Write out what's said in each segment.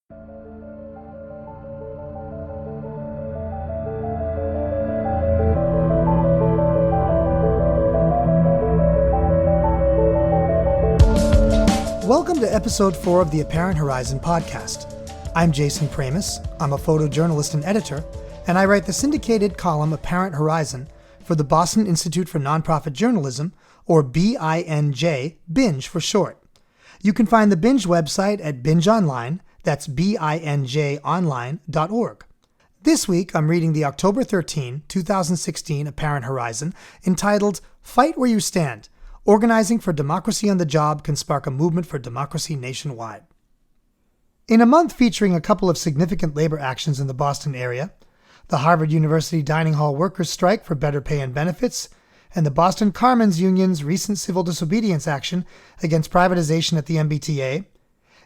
Welcome to episode 4 of the Apparent Horizon podcast. I'm Jason Pramas. I'm a photojournalist and editor, and I write the syndicated column Apparent Horizon for the Boston Institute for Nonprofit Journalism, or BINJ, BINJ for short. You can find the BINJ website at BINJ Online, that's binjonline.org. This week, I'm reading the October 13, 2016 Apparent Horizon, entitled Fight Where You Stand. Organizing for Democracy on the Job can spark a movement for democracy nationwide. In a month featuring a couple of significant labor actions in the Boston area, the Harvard University Dining Hall workers' strike for better pay and benefits, and the Boston Carmen's Union's recent civil disobedience action against privatization at the MBTA,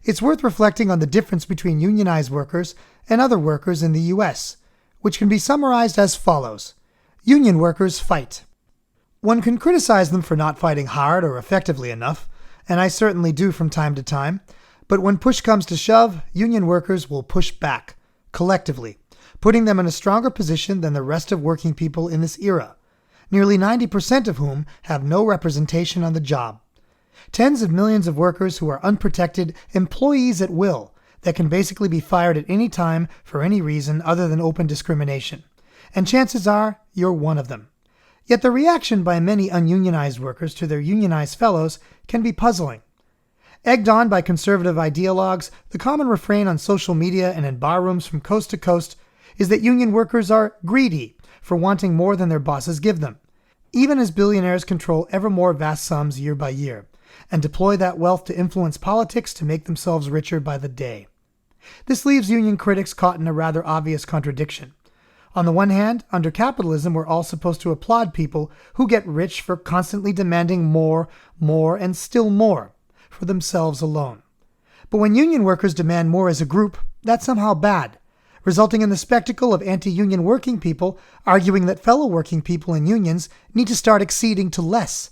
it's worth reflecting on the difference between unionized workers and other workers in the U.S., which can be summarized as follows. Union workers fight. One can criticize them for not fighting hard or effectively enough, and I certainly do from time to time, but when push comes to shove, union workers will push back, collectively, putting them in a stronger position than the rest of working people in this era, nearly 90% of whom have no representation on the job. Tens of millions of workers who are unprotected employees at will that can basically be fired at any time for any reason other than open discrimination. And chances are you're one of them. Yet the reaction by many ununionized workers to their unionized fellows can be puzzling. Egged on by conservative ideologues, the common refrain on social media and in barrooms from coast to coast is that union workers are greedy for wanting more than their bosses give them, even as billionaires control ever more vast sums year by year, and deploy that wealth to influence politics to make themselves richer by the day. This leaves union critics caught in a rather obvious contradiction. On the one hand, under capitalism, we're all supposed to applaud people who get rich for constantly demanding more, and still more for themselves alone. But when union workers demand more as a group, that's somehow bad, resulting in the spectacle of anti-union working people arguing that fellow working people in unions need to start acceding to less,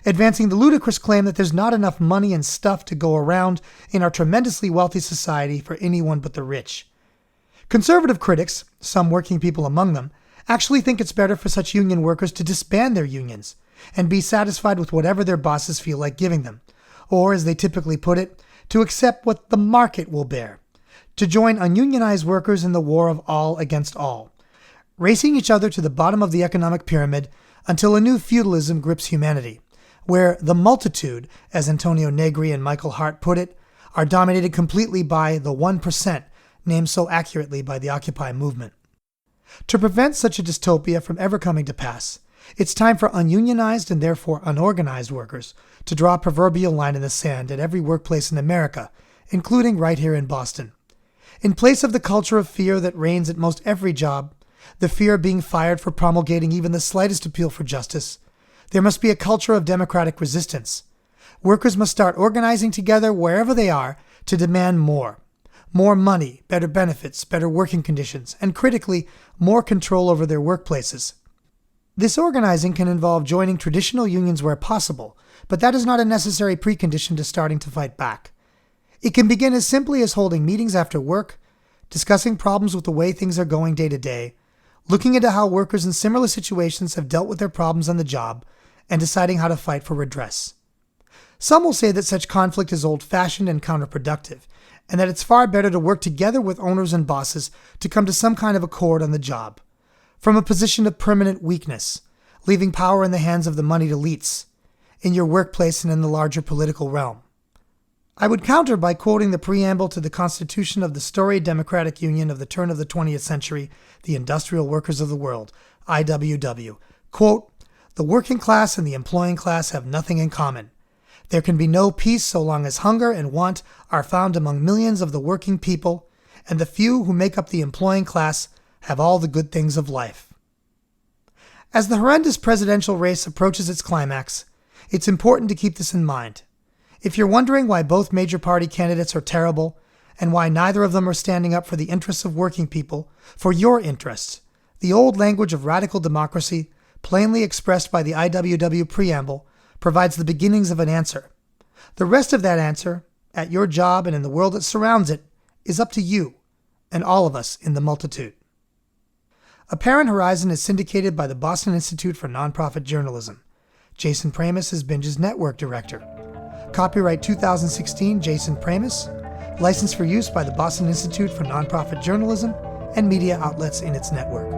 advancing the ludicrous claim that there's not enough money and stuff to go around in our tremendously wealthy society for anyone but the rich. Conservative critics, some working people among them, actually think it's better for such union workers to disband their unions and be satisfied with whatever their bosses feel like giving them, or, as they typically put it, to accept what the market will bear, to join ununionized workers in the war of all against all, racing each other to the bottom of the economic pyramid until a new feudalism grips humanity, where the multitude, as Antonio Negri and Michael Hart put it, are dominated completely by the 1%, named so accurately by the Occupy movement. To prevent such a dystopia from ever coming to pass, it's time for ununionized and therefore unorganized workers to draw a proverbial line in the sand at every workplace in America, including right here in Boston. In place of the culture of fear that reigns at most every job, the fear of being fired for promulgating even the slightest appeal for justice, there must be a culture of democratic resistance. Workers must start organizing together wherever they are to demand more. More money, better benefits, better working conditions, and critically, more control over their workplaces. This organizing can involve joining traditional unions where possible, but that is not a necessary precondition to starting to fight back. It can begin as simply as holding meetings after work, discussing problems with the way things are going day to day, looking into how workers in similar situations have dealt with their problems on the job, and deciding how to fight for redress. Some will say that such conflict is old-fashioned and counterproductive, and that it's far better to work together with owners and bosses to come to some kind of accord on the job, from a position of permanent weakness, leaving power in the hands of the moneyed elites, in your workplace and in the larger political realm. I would counter by quoting the preamble to the Constitution of the storied Democratic Union of the turn of the 20th century, the Industrial Workers of the World, IWW. Quote, "The working class and the employing class have nothing in common. There can be no peace so long as hunger and want are found among millions of the working people, and the few who make up the employing class have all the good things of life." As the horrendous presidential race approaches its climax, it's important to keep this in mind. If you're wondering why both major party candidates are terrible, and why neither of them are standing up for the interests of working people, for your interests, the old language of radical democracy, plainly expressed by the IWW preamble, provides the beginnings of an answer. The rest of that answer, at your job and in the world that surrounds it, is up to you and all of us in the multitude. Apparent Horizon is syndicated by the Boston Institute for Nonprofit Journalism. Jason Pramas is BINJ's network director. Copyright 2016 Jason Pramas. Licensed for use by the Boston Institute for Nonprofit Journalism and media outlets in its network.